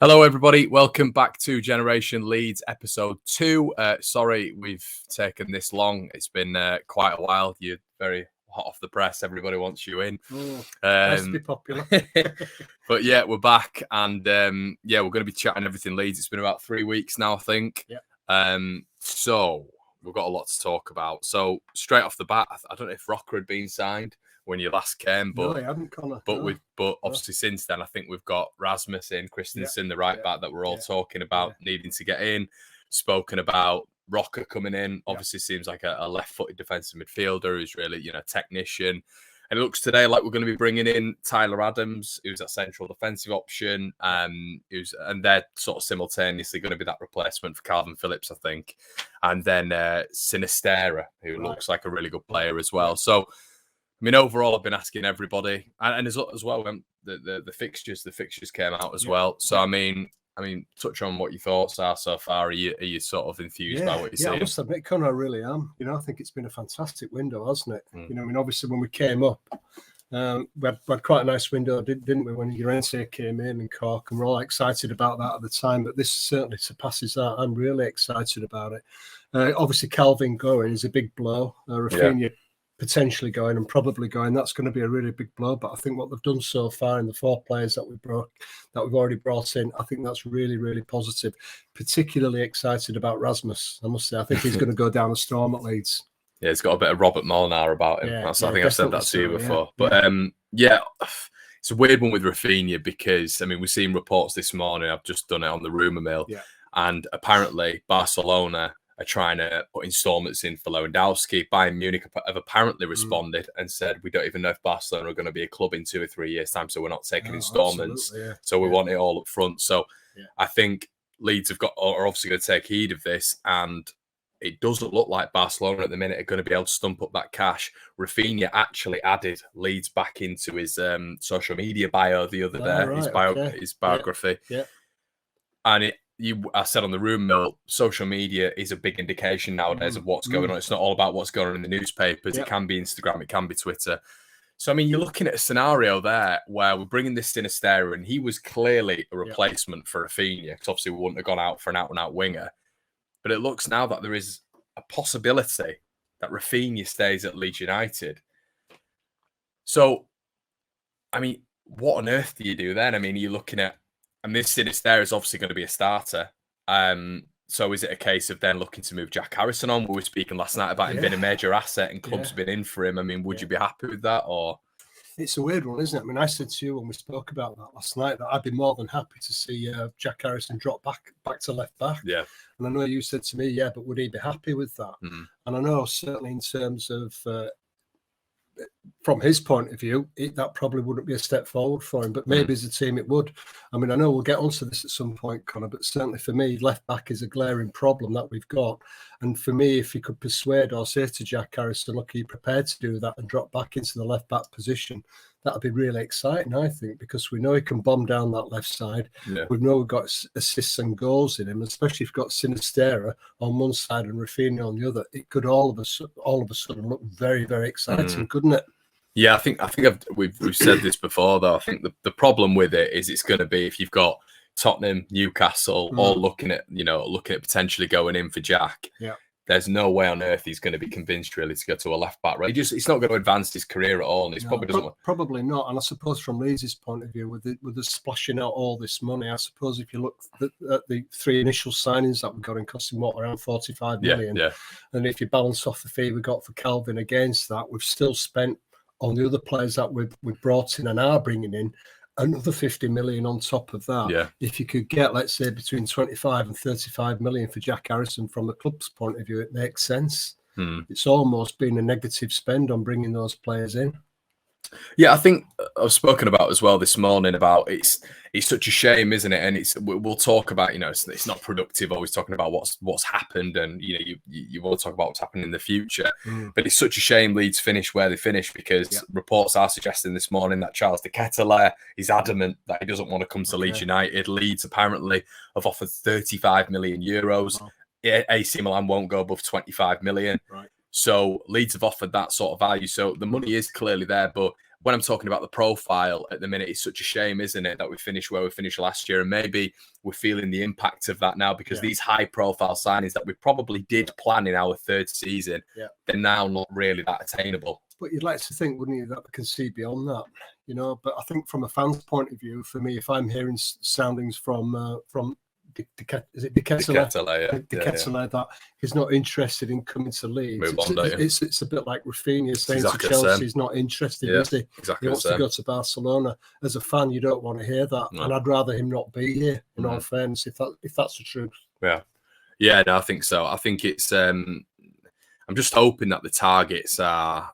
Hello, everybody. Welcome back to Generation Leeds episode 2. Sorry we've taken this long. It's been quite a while. You're very hot off the press. Everybody wants you in. Nice to be popular. But yeah, we're back, and we're going to be chatting everything Leeds. It's been about 3 weeks now, I think. Yeah. So we've got a lot to talk about. So straight off the bat, I don't know if Rocker had been signed when you last came, but no, I haven't, Connor. But obviously since then, I think we've got Rasmussen, Christensen, the right back that we're all talking about needing to get in. Spoken about Rocker coming in. Obviously, seems like a left-footed defensive midfielder who's really technician. And it looks today like we're going to be bringing in Tyler Adams, who's a central defensive option, and they're sort of simultaneously going to be that replacement for Calvin Phillips, I think. And then Sinistera, who looks like a really good player as well. So, I mean, overall, I've been asking everybody, and as well, when the fixtures came out as well. So, I mean, touch on what your thoughts are so far. Are you sort of enthused by what you're seeing? I must admit, Connor, I really am. I think it's been a fantastic window, hasn't it? Obviously, when we came up, we had quite a nice window, didn't we, when Llorente came in and Cork, and we're all excited about that at the time, but this certainly surpasses that. I'm really excited about it. Obviously, Calvin going is a big blow. Rafinha potentially going and probably going, that's going to be a really big blow. But I think what they've done so far in the 4 players that we've already brought in, I think that's really, really positive. Particularly excited about Rasmus, I must say. I think he's going to go down a storm at Leeds. Yeah, he's got a bit of Robert Molnar about him. I think I've said that to you before. But it's a weird one with Rafinha because, we've seen reports this morning. I've just done it on the rumour mill. Yeah. And apparently Barcelona are trying to put installments in for Lewandowski. Bayern Munich have apparently responded and said, we don't even know if Barcelona are going to be a club in 2 or 3 years' time, so we're not taking installments. So we want it all up front. So I think Leeds are obviously going to take heed of this, and it doesn't look like Barcelona at the minute are going to be able to stump up that cash. Rafinha actually added Leeds back into his social media bio the other day, his biography. Yeah. And I said on the room mill, social media is a big indication nowadays of what's going on. It's not all about what's going on in the newspapers. It can be Instagram, it can be Twitter. So, you're looking at a scenario there where we're bringing this Sinistera, and he was clearly a replacement for Rafinha, because obviously we wouldn't have gone out for an out-and-out winger. But it looks now that there is a possibility that Rafinha stays at Leeds United. So, what on earth do you do then? You're looking at, and this Sinistera is obviously going to be a starter. So is it a case of then looking to move Jack Harrison on? We were speaking last night about him being a major asset and clubs have been in for him. Would you be happy with that? Or it's a weird one, isn't it? I said to you when we spoke about that last night that I'd be more than happy to see Jack Harrison drop back to left back. Yeah. And I know you said to me, but would he be happy with that? Mm-hmm. And I know certainly in terms of from his point of view, that probably wouldn't be a step forward for him, but maybe as a team it would. I know we'll get onto this at some point, Connor, but certainly for me, left back is a glaring problem that we've got. And for me, if you could persuade or say to Jack Harrison, look, are you prepared to do that and drop back into the left back position? That'd be really exciting, I think, because we know he can bomb down that left side. Yeah. We know we've got assists and goals in him, especially if you've got Sinistera on one side and Rafinha on the other. It could all of a sudden look very, very exciting, couldn't it? Yeah, I think we've said this before, though. I think the problem with it is it's going to be if you've got Tottenham, Newcastle, all looking at potentially going in for Jack. Yeah. There's no way on earth he's going to be convinced really to go to a left back. Right? It's not going to advance his career at all, and he's probably doesn't. Probably not. And I suppose from Leeds' point of view, with the splashing out all this money, I suppose if you look at the 3 initial signings that we got in costing around 45 million, and if you balance off the fee we got for Calvin against that, we've still spent on the other players that we've brought in and are bringing in another 50 million on top of that. Yeah. If you could get, let's say, between 25 and 35 million for Jack Harrison from the club's point of view, it makes sense. It's almost been a negative spend on bringing those players in. Yeah, I think I've spoken about as well this morning about it's such a shame, isn't it? And we'll talk about, it's not productive always talking about what's happened, and you want to talk about what's happening in the future. But it's such a shame Leeds finish where they finished, because reports are suggesting this morning that Charles de Ketelaere is adamant that he doesn't want to come to Leeds United. Leeds apparently have offered 35 million euros. Wow. AC Milan won't go above 25 million. Right. So Leeds have offered that sort of value. So the money is clearly there, but when I'm talking about the profile at the minute, it's such a shame, isn't it, that we finished where we finished last year, and maybe we're feeling the impact of that now because these high-profile signings that we probably did plan in our third season, they're now not really that attainable. But you'd like to think, wouldn't you, that we can see beyond that, you know? But I think from a fan's point of view, for me, if I'm hearing soundings from De Ketelaere that he's not interested in coming to Leeds. It's a bit like Rafinha saying to Chelsea he's not interested, is he? Exactly, he wants to go to Barcelona. As a fan, you don't want to hear that, and I'd rather him not be here. In all fairness, if that's the truth. Yeah, no, I think so. I think it's. I'm just hoping that the targets are.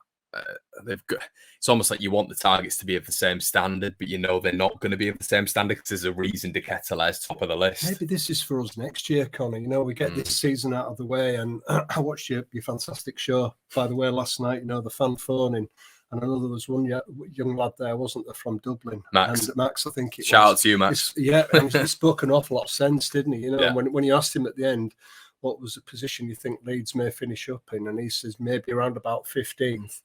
They've got. It's almost like you want the targets to be of the same standard, but you know they're not going to be of the same standard because there's a reason De Ketelaere's top of the list. Maybe this is for us next year, Connor. You know, we get this season out of the way, and I watched your fantastic show, by the way, last night. You know, the fan phoning, and I know there was one young lad there, wasn't there, from Dublin? Max. And Max, I think it Shout was. out to you, Max. And he spoke an awful lot of sense, didn't he? You know, when you asked him at the end, what was the position you think Leeds may finish up in, and he says maybe around about 15th.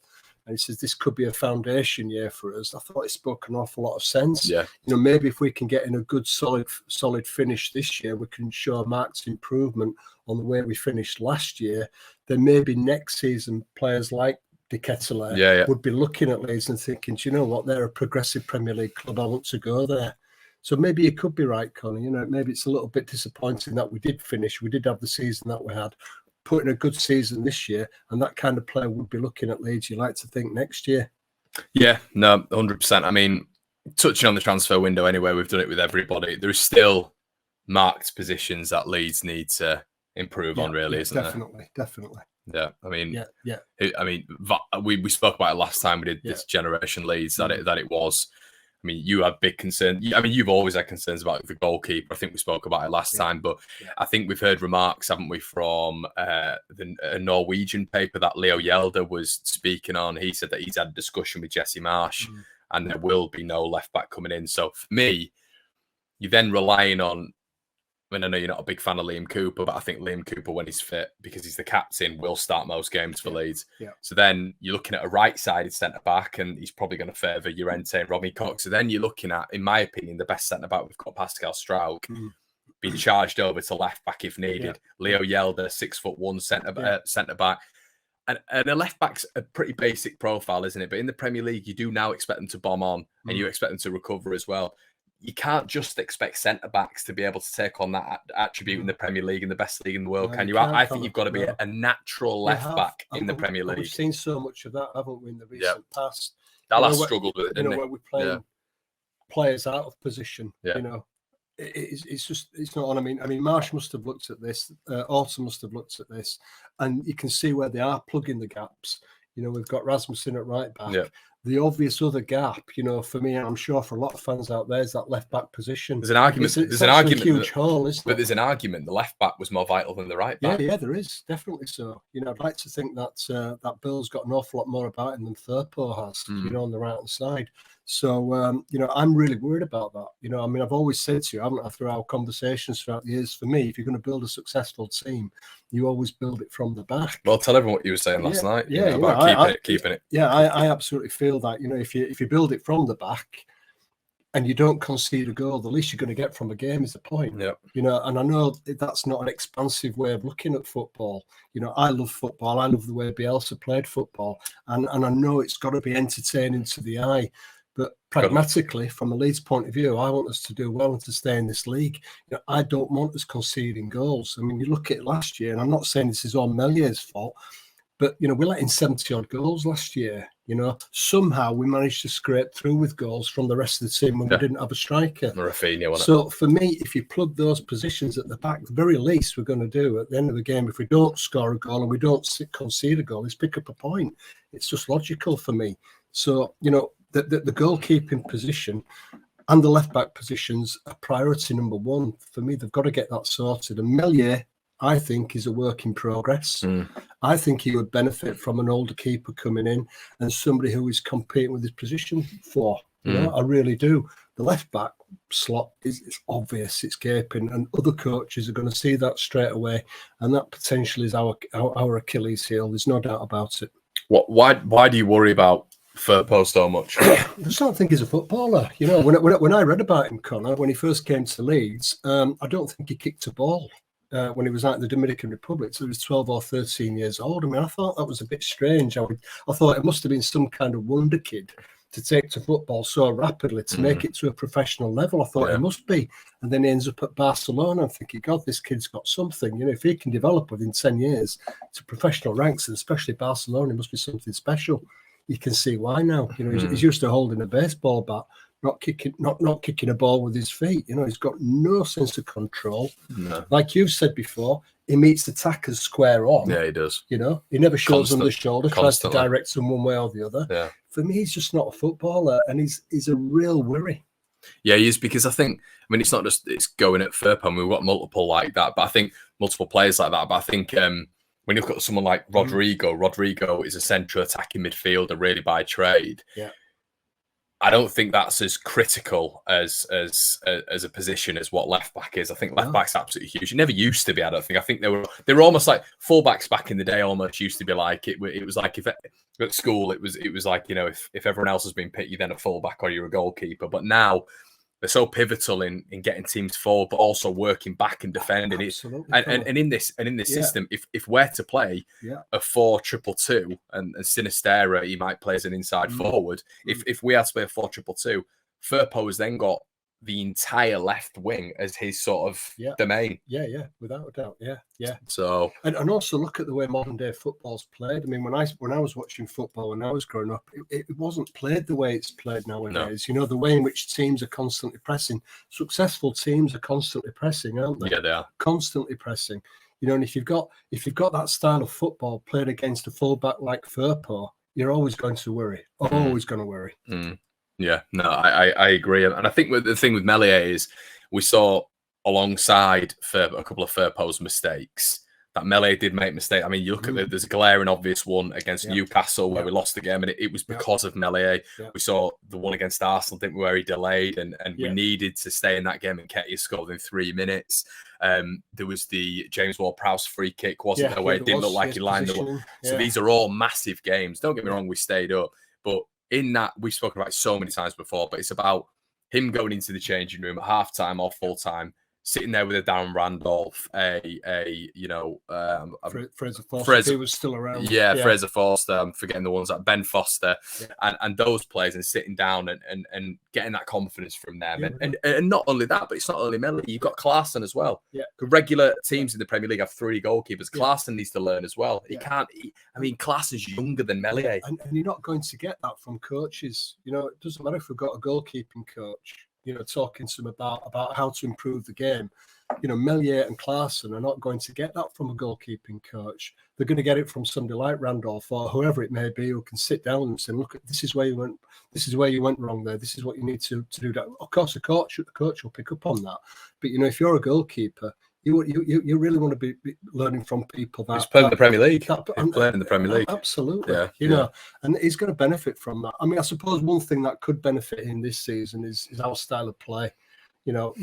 And he says, this could be a foundation year for us. I thought he spoke an awful lot of sense. Yeah. You know, maybe if we can get in a good, solid finish this year, we can show a marked improvement on the way we finished last year. Then maybe next season, players like De Ketelaere would be looking at Leeds and thinking, do you know what? They're a progressive Premier League club. I want to go there. So maybe you could be right, Conor. You know, maybe it's a little bit disappointing that we did finish. We did have the season that we had. Put in a good season this year, and that kind of player would be looking at Leeds, you like to think, next year. Yeah, no, 100%. I mean, touching on the transfer window anyway, we've done it with everybody. There is still marked positions that Leeds need to improve on, really, isn't there? Definitely. Yeah, I mean, I mean, we spoke about it last time we did this generation Leeds that it was. I mean, you have big concerns. I mean, you've always had concerns about the goalkeeper. I think we spoke about it last time, but I think we've heard remarks, haven't we, from a Norwegian paper that Leo Yelder was speaking on. He said that he's had a discussion with Jesse Marsh and there will be no left back coming in. So for me, you're then relying on, I mean, I know you're not a big fan of Liam Cooper, but I think Liam Cooper, when he's fit, because he's the captain, will start most games for Leeds. So then you're looking at a right-sided centre-back, and he's probably going to favour Llorente and Robbie Cox. So then you're looking at, in my opinion, the best centre-back. We've got Pascal Strauch being charged over to left-back if needed. Leo Yelder, 6'1" centre-back. And a left-back's a pretty basic profile, isn't it? But in the Premier League, you do now expect them to bomb on, and you expect them to recover as well. You can't just expect centre-backs to be able to take on that attribute in the Premier League, in the best league in the world, can you? I think you've got to be a natural left-back in the Premier League. We've seen so much of that, haven't we, in the recent past? Dallas struggled with it, didn't he? Where we're playing players out of position, you know. It's not on. I mean, Marsh must have looked at this. Alton must have looked at this, and you can see where they are plugging the gaps. You know, we've got Rasmussen at right back. The obvious other gap, you know, for me, and I'm sure for a lot of fans out there, is that left back position. There's an argument. There's an argument. A huge hole, isn't it? But there's an argument. The left back was more vital than the right back. Yeah, there is definitely so. You know, I'd like to think that that Bill's got an awful lot more about him than Thurpo has. You know, on the right hand side. So, you know, I'm really worried about that. You know, I mean, I've always said to you, haven't I, through our conversations throughout the years, for me, if you're going to build a successful team, you always build it from the back. Well, tell everyone what you were saying last night. About keeping it. Yeah, I absolutely feel that. You know, if you build it from the back and you don't concede a goal, the least you're going to get from a game is a point. You know, and I know that's not an expansive way of looking at football. You know, I love football. I love the way Bielsa played football, and I know it's got to be entertaining to the eye. But pragmatically, from a Leeds point of view, I want us to do well and to stay in this league. You know, I don't want us conceding goals. I mean, you look at it last year, and I'm not saying this is all Melier's fault, but, you know, we let in 70-odd goals last year. You know, somehow we managed to scrape through with goals from the rest of the team when we didn't have a striker. Rafinha, wasn't it? So for me, if you plug those positions at the back, the very least we're going to do at the end of the game, if we don't score a goal and we don't concede a goal, is pick up a point. It's just logical for me. So, you know, the goalkeeping position and the left-back positions are priority number one. For me, they've got to get that sorted. And Melier, I think, is a work in progress. I think he would benefit from an older keeper coming in and somebody who is competing with his position for. You know, I really do. The left-back slot is obvious, it's gaping, and other coaches are going to see that straight away. And that potentially is our Achilles heel. There's no doubt about it. Why do you worry about Firpo so much. I just don't think he's a footballer. You know, when I read about him, Connor, when he first came to Leeds, I don't think he kicked a ball when he was out in the Dominican Republic. So he was 12 or 13 years old. I mean, I thought that was a bit strange. I thought it must have been some kind of wonder kid to take to football so rapidly, to make it to a professional level. I thought it must be. And then he ends up at Barcelona. I'm thinking, God, this kid's got something. You know, if he can develop within 10 years to professional ranks, and especially Barcelona, it must be something special. You can see why now. You know, he's used to holding a baseball bat, not kicking a ball with his feet. You know, he's got no sense of control. No. Like you've said before, he meets attackers square on. Yeah, he does. You know, he never shows them the shoulder, tries to direct them one way or the other. Yeah. For me, he's just not a footballer, and he's a real worry. Yeah, he is, because I think, I mean, it's not just it's going at Firpo. We've got multiple like that, but I think multiple players like that. But I think when you look at someone like Rodrigo is a central attacking midfielder, really by trade. Yeah. I don't think that's as critical as a position as what left back is. I think left back's absolutely huge. It never used to be. I don't think. I think they were almost like fullbacks back in the day. Almost used to be like it was like if at school it was like, you know, if everyone else has been picked, you're then a fullback or you're a goalkeeper. But now they're so pivotal in getting teams forward, but also working back and defending it. And in this system, if we're to play a 4-2-2 and Sinistera, he might play as an inside forward. If we had to play a 4-2-2, Firpo has then got the entire left wing as his sort of domain. Yeah, without a doubt. Yeah. So and also look at the way modern day football's played. I mean, when I was watching football when I was growing up, it wasn't played the way it's played nowadays. No. You know, the way in which teams are constantly pressing. Successful teams are constantly pressing, aren't they? Yeah, they are. Constantly pressing. You know, and if you've got that style of football played against a fullback like Firpo, you're always going to worry. Always going to worry. Yeah, no, I agree. And I think the thing with Meslier is we saw alongside a couple of Firpo's mistakes that Meslier did make mistakes. I mean, you look at there's a glaring obvious one against Newcastle where we lost the game, and it was because of Meslier. We saw the one against Arsenal, didn't we, where he delayed, and we needed to stay in that game, and Ketty scored in 3 minutes. There was the James Ward-Prowse free kick, wasn't there, where it didn't look like he lined up. So these are all massive games. Don't get me wrong, we stayed up, but in that, we've spoken about it so many times before, but it's about him going into the changing room at half-time or full-time, sitting there with a Darren Randolph, Fraser Forster, he was still around. Fraser Forster, I'm forgetting the ones like Ben Foster, and those players, and sitting down and getting that confidence from them. And not only that, but it's not only Melody, you've got Klaassen as well. Regular teams in the Premier League have 3 goalkeepers. Klaassen needs to learn as well. He can't, Klaassen's younger than Meslier. And you're not going to get that from coaches. You know, it doesn't matter if we've got a goalkeeping coach, you know, talking to them about how to improve the game. You know, Meslier and Klaassen are not going to get that from a goalkeeping coach. They're going to get it from somebody like Randolph or whoever it may be, who can sit down and say, look, this is where you went wrong there. This is what you need to do. That. Of course, the coach will pick up on that. But, you know, if you're a goalkeeper, you really want to be learning from people that he's playing in the Premier League. He's playing in the Premier League. Absolutely. You know, and he's going to benefit from that. I mean, I suppose one thing that could benefit him this season is our style of play. You know,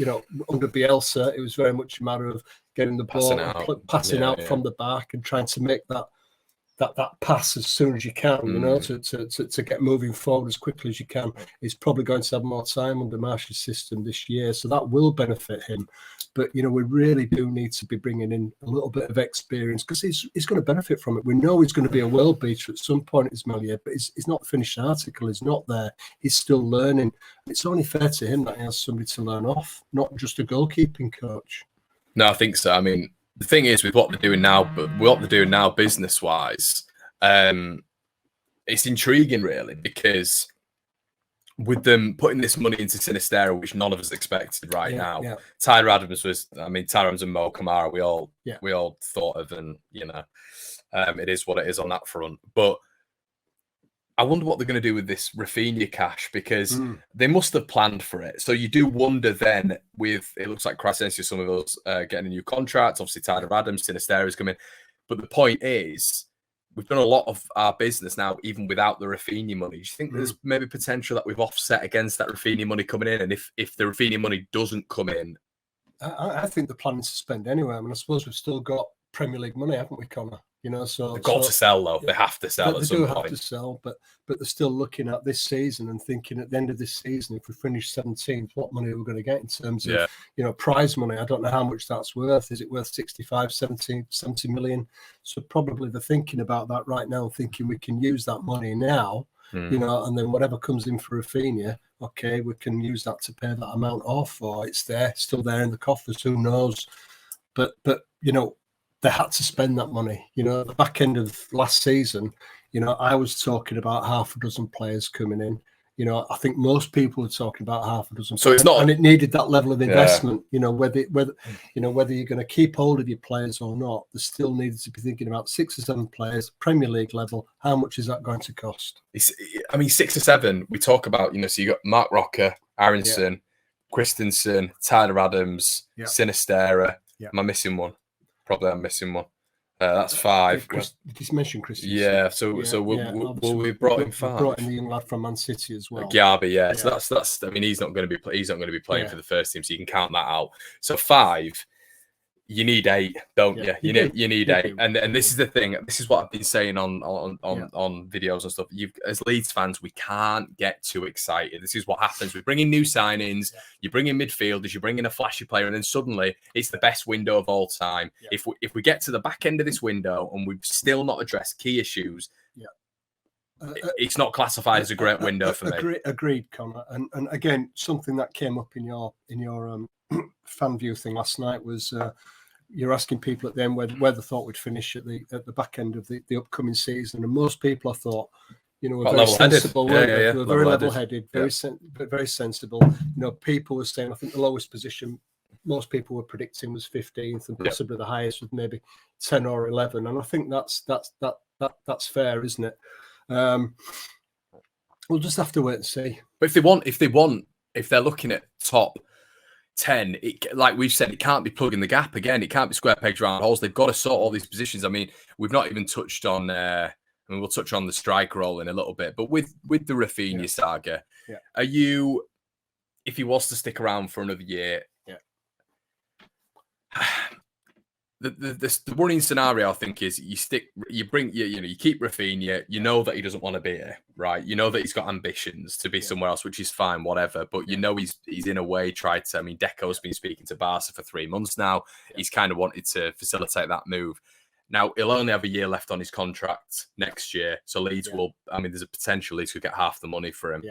under Bielsa, it was very much a matter of getting the ball, passing out from the back, and trying to make that pass as soon as you can. You know, to get moving forward as quickly as you can. He's probably going to have more time under Marsh's system this year, so that will benefit him. But, you know, we really do need to be bringing in a little bit of experience, because he's going to benefit from it. We know he's going to be a world beater at some point, is Meslier, but he's not a finished article. He's not there. He's still learning. It's only fair to him that he has somebody to learn off, not just a goalkeeping coach. No, I think so. I mean, the thing is with what they're doing now, business-wise, it's intriguing, really, because with them putting this money into Sinistera, which none of us expected now. Tyler Adams Tyler Adams and Mo Kamara, we all thought of, and you know, it is what it is on that front. But I wonder what they're going to do with this Rafinha cash, because they must have planned for it. So you do wonder then, with it looks like Crescencio, some of those getting a new contract. Obviously, Tyler Adams, Sinistera is coming. But the point is, we've done a lot of our business now, even without the Rafinha money. Do you think there's maybe potential that we've offset against that Rafinha money coming in? And if the Rafinha money doesn't come in? I think the plan is to spend anyway. I mean, I suppose we've still got Premier League money, haven't we, Connor? You know, so they've got to sell though. They have to sell at some point. They do have to sell, but they're still looking at this season and thinking at the end of this season, if we finish 17th, what money are we going to get in terms of prize money? I don't know how much that's worth. Is it worth 65, 70 million? So probably they're thinking about that right now, thinking we can use that money now, you know, and then whatever comes in for Rafinha, okay, we can use that to pay that amount off, or it's there, still there in the coffers. Who knows? But you know, they had to spend that money. You know, at the back end of last season, you know, I was talking about half a dozen players coming in. You know, I think most people are talking about half a dozen. So it's not, and it needed that level of investment. You know, whether you're going to keep hold of your players or not, there still needed to be thinking about 6 or 7 players, Premier League level. How much is that going to cost? I mean, 6 or 7. We talk about, you know, so you got Mark Rocker, Aronson, Christensen, Tyler Adams, Sinistera. Am I missing one? Probably I'm missing one. That's 5. Did you mention Christensen? Yeah, so we brought in 5. We brought in the young lad from Man City as well. Garby, So that's. I mean, he's not going to be playing for the first team, so you can count that out. So 5. You need 8, don't you? You need 8, and this is the thing. This is what I've been saying on videos and stuff. As Leeds fans, we can't get too excited. This is what happens. We bring in new signings, you bring in midfielders, you bring in a flashy player, and then suddenly it's the best window of all time. If we get to the back end of this window and we've still not addressed key issues, it's not classified as a great window for me. Agreed, Connor. And again, something that came up in your fan view thing last night was you're asking people at the end where they thought we'd finish at the back end of the upcoming season, and most people, I thought, you know, were very sensible. They were very level-headed, very sensible. You know, people were saying, I think the lowest position most people were predicting was 15th, and possibly the highest was maybe 10 or 11. And I think that's fair, isn't it? We'll just have to wait and see. But if they're looking at top 10, like we've said, it can't be plugging the gap again. It can't be square pegs round holes. They've got to sort all these positions. I mean, we've not even touched on. We'll touch on the striker role in a little bit. But with the Rafinha saga, are you, if he was to stick around for another year? The worrying scenario, I think, is you keep Rafinha. You know that he doesn't want to be here, right? You know that he's got ambitions to be somewhere else, which is fine, whatever. But you know he's in a way tried to. I mean, Deco's been speaking to Barca for 3 months now. He's kind of wanted to facilitate that move. Now he'll only have a year left on his contract next year, so Leeds will. I mean, there's a potential Leeds could get half the money for him.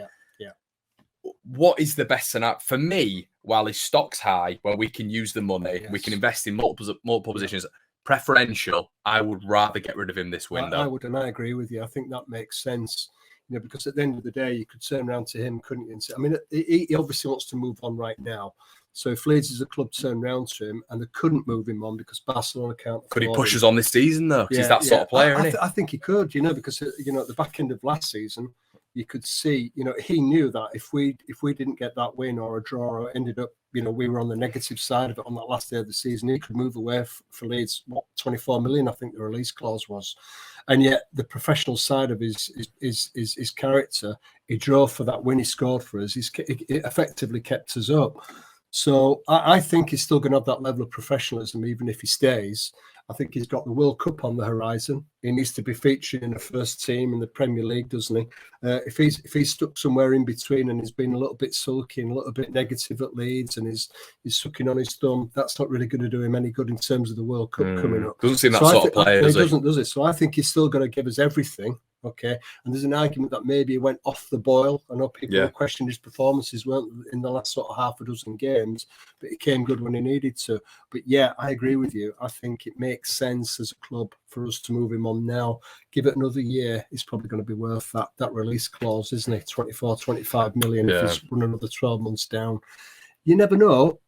What is the best scenario for me? While his stock's high, where we can use the money, we can invest in multiple positions. Preferential, I would rather get rid of him this window. I would, and I agree with you. I think that makes sense. You know, because at the end of the day, you could turn around to him, couldn't you? And say, I mean, he obviously wants to move on right now. So if Leeds as a club turned around to him and they couldn't move him on because Barcelona can't, could he push us on this season though? Because he's that sort of player, isn't he? I think he could. You know, because at the back end of last season, you could see, he knew that if we didn't get that win or a draw or ended up, we were on the negative side of it on that last day of the season, he could move away for Leeds. 24 million, I think the release clause was. And yet the professional side of his character, he drove for that win, he scored for us. He effectively kept us up. So I think he's still going to have that level of professionalism, even if he stays. I think he's got the World Cup on the horizon. He needs to be featured in the first team in the Premier League, doesn't he? If he's stuck somewhere in between and he's been a little bit sulky and a little bit negative at Leeds and he's sucking on his thumb, that's not really going to do him any good in terms of the World Cup coming up. Doesn't seem that sort of player, does he? Doesn't, does it? So I think he's still going to give us everything. Okay, and there's an argument that maybe he went off the boil. I know people have questioned his performances, weren't in the last sort of half a dozen games, but he came good when he needed to. But yeah, I agree with you. I think it makes sense as a club for us to move him on now. Give it another year, he's probably going to be worth that release clause, isn't he? 24, 25 million if he's run another 12 months down. You never know.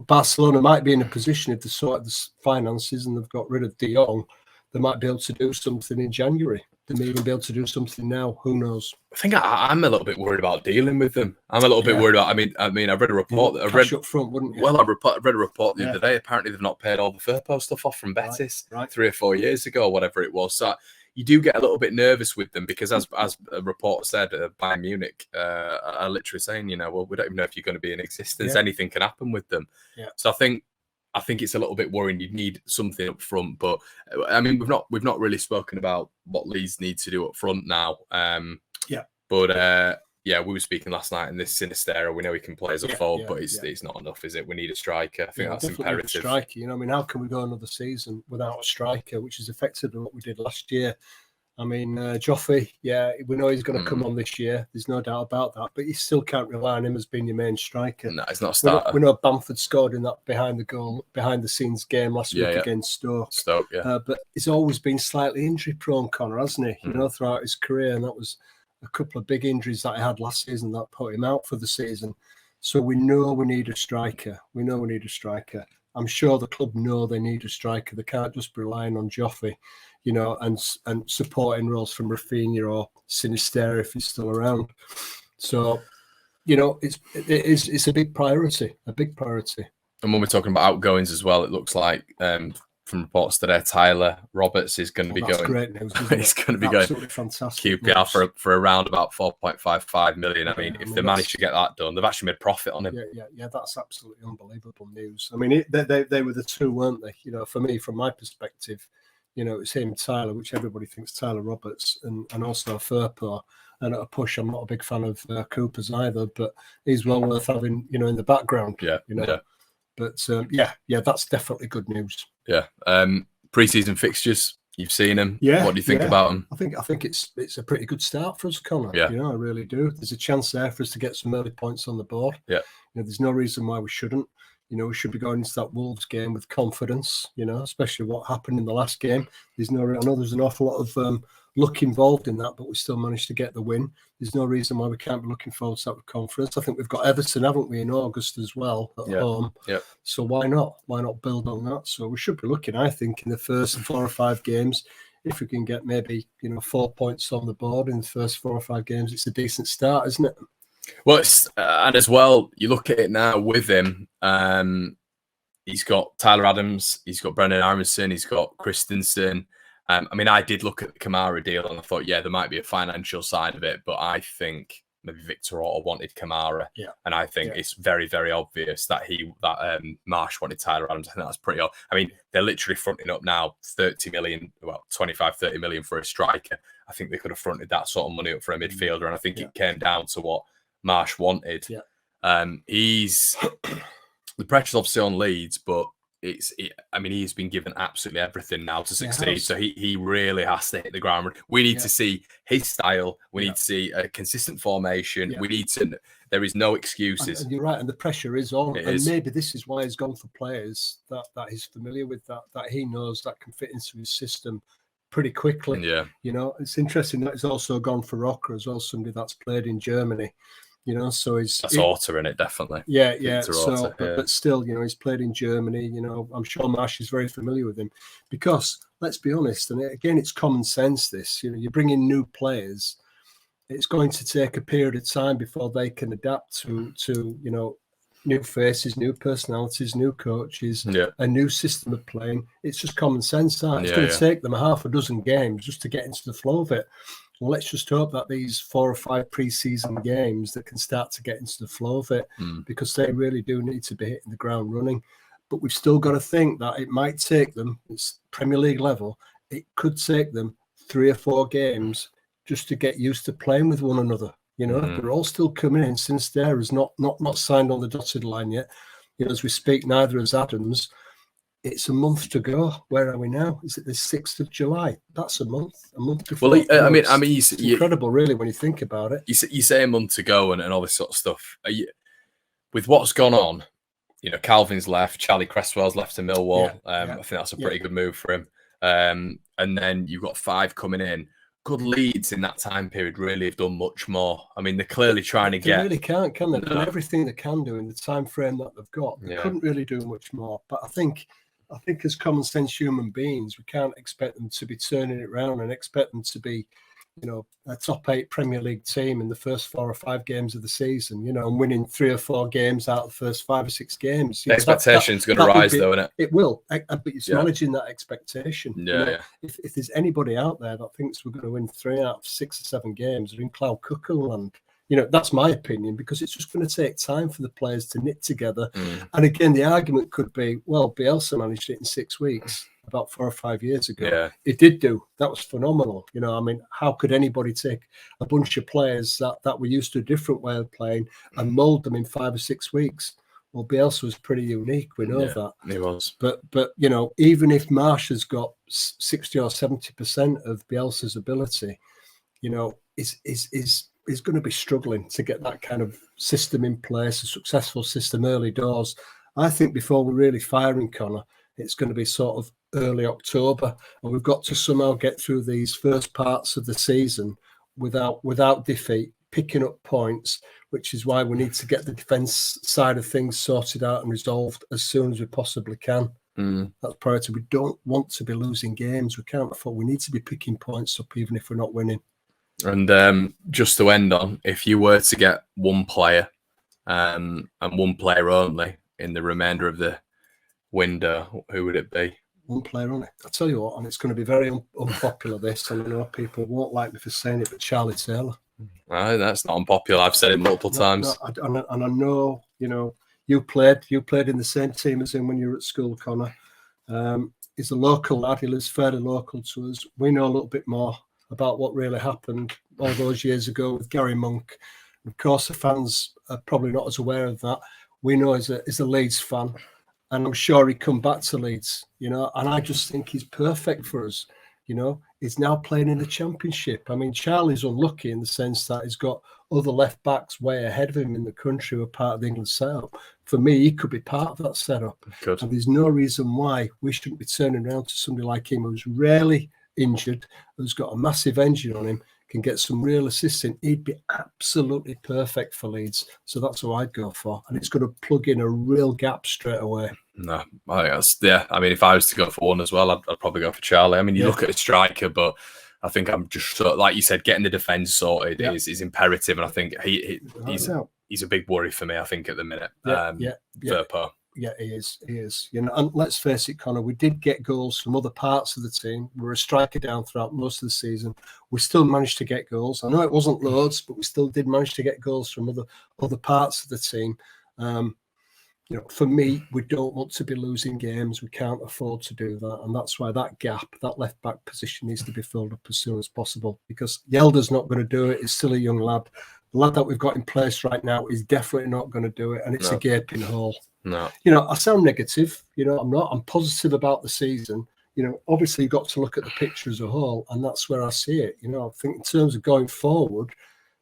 Barcelona might be in a position if they sort out the finances and they've got rid of De Jong, they might be able to do something in January. They may even be able to do something now. Who knows? I think I'm a little bit worried about dealing with them. I'm a little bit worried about. I mean, I read a report. Cash up front, wouldn't you? Well, I read a report the other day. Apparently, they've not paid all the Firpo stuff off from Betis 3 or 4 years ago, or whatever it was. So you do get a little bit nervous with them because, as a report said, Bayern Munich are literally saying, well, we don't even know if you're going to be in existence. Anything can happen with them. So I think I think it's a little bit worrying. You'd need something up front, but I mean, we've not really spoken about what Leeds need to do up front now. But yeah, we were speaking last night in this Sinistera. We know he can play as a forward, but it's not enough, is it? We need a striker. I think that's imperative. A striker, I mean, how can we go another season without a striker, which is effectively what we did last year? I mean, Joffrey, we know he's going to come on this year. There's no doubt about that. But you still can't rely on him as being your main striker. No, he's not a starter. We know Bamford scored in that behind the scenes game last week against Stoke. But he's always been slightly injury prone, Connor, hasn't he? You know, throughout his career, and that was a couple of big injuries that he had last season that put him out for the season. So we know we need a striker. I'm sure the club know they need a striker. They can't just be relying on Joffrey, you know, and supporting roles from Rafinha or Sinistera if he's still around. So, you know, it's a big priority. And when we're talking about outgoings as well, it looks like from reports today, Tyler Roberts is going to be going. That's great news, isn't it? He's going to be Absolutely going fantastic QPR news. for around about 4.55 million. I mean, if they manage to get that done, they've actually made profit on him. Yeah, that's absolutely unbelievable news. I mean, they were the two, weren't they? You know, for me, from my perspective, you know, it's him, Tyler, which everybody thinks Tyler Roberts, and also Firpo. And at a push, I'm not a big fan of Cooper's either, but he's well worth having, you know, in the background. But that's definitely good news. Preseason fixtures, you've seen them. What do you think about them? I think it's a pretty good start for us, Connor. You know, I really do. There's a chance there for us to get some early points on the board. You know, there's no reason why we shouldn't. You know, we should be going into that Wolves game with confidence, you know, especially what happened in the last game. I know there's an awful lot of luck involved in that, but we still managed to get the win. There's no reason why we can't be looking forward to that with confidence. I think we've got Everton, haven't we, in August as well at home. So why not? Why not build on that? So we should be looking, I think, in the first 4 or 5 games, if we can get maybe, you know, 4 points on the board in the first 4 or 5 games, it's a decent start, isn't it? Well, and as well, you look at it now with him. He's got Tyler Adams, he's got Brendan Aronson, he's got Christensen. I mean, I did look at the Kamara deal and I thought, there might be a financial side of it, but I think maybe Victor Orta wanted Kamara, and I think it's very, very obvious that Marsh wanted Tyler Adams. I think that's pretty. I mean, they're literally fronting up now 30 million, 30 million for a striker. I think they could have fronted that sort of money up for a midfielder, and I think it came down to what Marsh wanted. He's the pressure's obviously on Leeds, but I mean, he's been given absolutely everything now to succeed. So he really has to hit the ground. We need to see his style. We need to see a consistent formation. We need to. There is no excuses. And you're right, and the pressure is on. Maybe this is why he's gone for players that he's familiar with, that he knows that can fit into his system pretty quickly. You know, it's interesting that he's also gone for Rocker as well, somebody that's played in Germany. You know, so that's Orta in it, definitely. So, but still, you know, he's played in Germany. You know, I'm sure Marsh is very familiar with him because, let's be honest, and again, it's common sense. This, you know, you bring in new players, it's going to take a period of time before they can adapt to you know, new faces, new personalities, new coaches, a new system of playing. It's just common sense. It's going to take them a half a dozen games just to get into the flow of it. Well, let's just hope that these 4 or 5 pre-season games that can start to get into the flow of it, because they really do need to be hitting the ground running. But we've still got to think that it might take them, it's Premier League level, it could take them 3 or 4 games just to get used to playing with one another. You know, they're all still coming in. Since there is not signed on the dotted line yet. You know, as we speak, neither has Adams. It's a month to go. Where are we now? Is it the 6th of July? That's a month before. Well, I mean, it's incredible, really, when you think about it. You say a month to go and all this sort of stuff. With what's gone on, you know, Calvin's left, Charlie Cresswell's left to Millwall. I think that's a pretty good move for him. And then you've got 5 coming in. Good Leeds in that time period really have done much more. I mean, they're clearly trying to get. They really can't, can they? They've done everything they can do in the time frame that they've got. They couldn't really do much more. But I think as common sense human beings, we can't expect them to be turning it around and expect them to be, you know, a top 8 Premier League team in the first 4 or 5 games of the season, you know, and winning 3 or 4 games out of the first 5 or 6 games. The expectation's going to rise, though, isn't it? It will, but it's managing that expectation. You know, if there's anybody out there that thinks we're going to win 3 out of 6 or 7 games, we're in Cloud Cuckoo land. that's my opinion, because it's just going to take time for the players to knit together. And again, the argument could be, well, Bielsa managed it in 6 weeks about 4 or 5 years ago. Yeah. It did do. That was phenomenal. I mean, how could anybody take a bunch of players that were used to a different way of playing and mold them in 5 or 6 weeks? Well, Bielsa was pretty unique. We know that. He was. But even if Marsh has got 60 or 70% of Bielsa's ability, is going to be struggling to get that kind of system in place, a successful system early doors. I think before we're really firing Connor, it's going to be sort of early October, and we've got to somehow get through these first parts of the season without defeat, picking up points, which is why we need to get the defence side of things sorted out and resolved as soon as we possibly can. That's priority. We don't want to be losing games. We can't afford. We need to be picking points up, even if we're not winning. And just to end on, if you were to get one player and one player only in the remainder of the window, who would it be? One player only. I'll tell you what, and it's going to be very unpopular, this, and I know people won't like me for saying it, but Charlie Taylor. That's not unpopular. I've said it multiple times. And I know, you played in the same team as him when you were at school, Connor. He's a local lad. He lives fairly local to us. We know a little bit more about what really happened all those years ago with Gary Monk. Of course, the fans are probably not as aware of that. We know he's a Leeds fan, and I'm sure he'd come back to Leeds, and I just think he's perfect for us. He's now playing in the Championship. I mean, Charlie's unlucky in the sense that he's got other left backs way ahead of him in the country who are part of the England setup. For me, he could be part of that setup. Good. And there's no reason why we shouldn't be turning around to somebody like him who's rarely injured, who's got a massive engine on him, can get some real assisting. He'd be absolutely perfect for Leeds. So that's who I'd go for. And it's going to plug in a real gap straight away. No, I think that's, I mean, if I was to go for one as well, I'd probably go for Charlie. I mean, you look at a striker, but I think I'm just like you said, getting the defence sorted is imperative. And I think he's a big worry for me, I think, at the minute. Verpo. Yeah, he is. And let's face it, Connor, we did get goals from other parts of the team. We were a striker down throughout most of the season. We still managed to get goals. I know it wasn't loads, but we still did manage to get goals from other parts of the team. For me, we don't want to be losing games. We can't afford to do that. And that's why that gap, that left-back position needs to be filled up as soon as possible, because Yelder's not going to do it. He's still a young lad. The lad that we've got in place right now is definitely not going to do it, and it's a gaping hole. No. I sound negative. I'm not. I'm positive about the season. Obviously, you've got to look at the picture as a whole, and that's where I see it. I think in terms of going forward,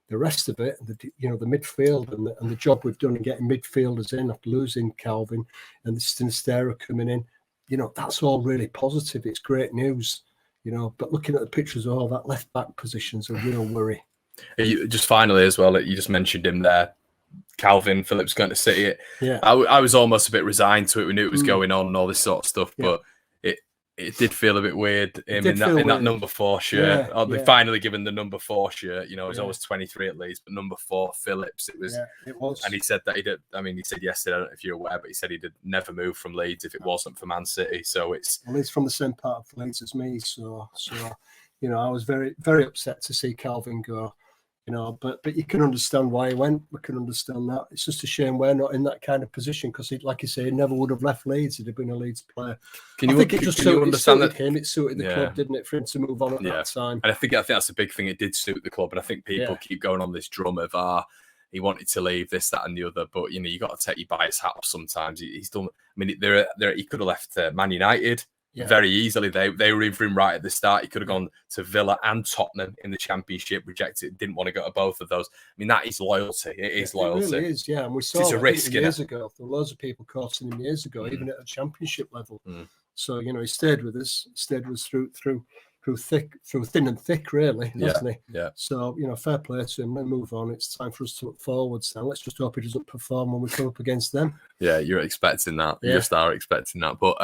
the rest of it, the midfield and the job we've done in getting midfielders in after losing Calvin and the Sinisterra coming in, that's all really positive. It's great news, but looking at the pictures of all that left back position's a real worry. Just finally as well, you just mentioned him there, Calvin Phillips going to City. Yeah, I was almost a bit resigned to it. We knew it was going on and all this sort of stuff, but it did feel a bit weird in that number 4 shirt. They finally given the number 4 shirt. He was always 23 at least, but number 4 Phillips. It was. And he said that he did. I mean, he said yesterday, I don't know if you're aware, but he said he'd never move from Leeds if it wasn't for Man City. So he's from the same part of Leeds as me. So I was very, very upset to see Calvin go. But you can understand why he went. We can understand that. It's just a shame we're not in that kind of position, because, like you say, he never would have left Leeds if he'd been a Leeds player. Can you understand that? It suited the club, didn't it, for him to move on at that time? And I think that's a big thing. It did suit the club, and I think people keep going on this drum of he wanted to leave, this, that, and the other. But you got to take your bias hat off sometimes. He's done. I mean, he could have left Man United. Very easily. They were even right at the start. He could have gone to Villa and Tottenham in the Championship, rejected, didn't want to go to both of those. I mean, that is loyalty. It is loyalty. It really is, yeah. And we saw it's a risk, years ago. There were loads of people courting him years ago, even at a Championship level. So, he stayed with us, stayed with us through thin and thick, really, hasn't he? Yeah. So, fair play to him. Let's move on. It's time for us to look forwards now. Let's just hope he doesn't perform when we come up against them. Yeah, you're expecting that. You just are expecting that. But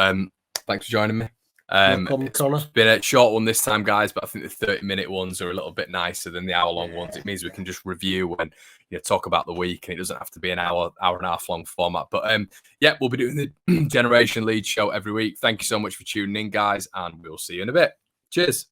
thanks for joining me. No problem, Connor. It's been a short one this time, guys, but I think the 30-minute ones are a little bit nicer than the hour-long ones. It means we can just review and talk about the week, and it doesn't have to be an hour and a half long format. But we'll be doing the Generation Leeds show every week. Thank you so much for tuning in, guys, and we'll see you in a bit. Cheers.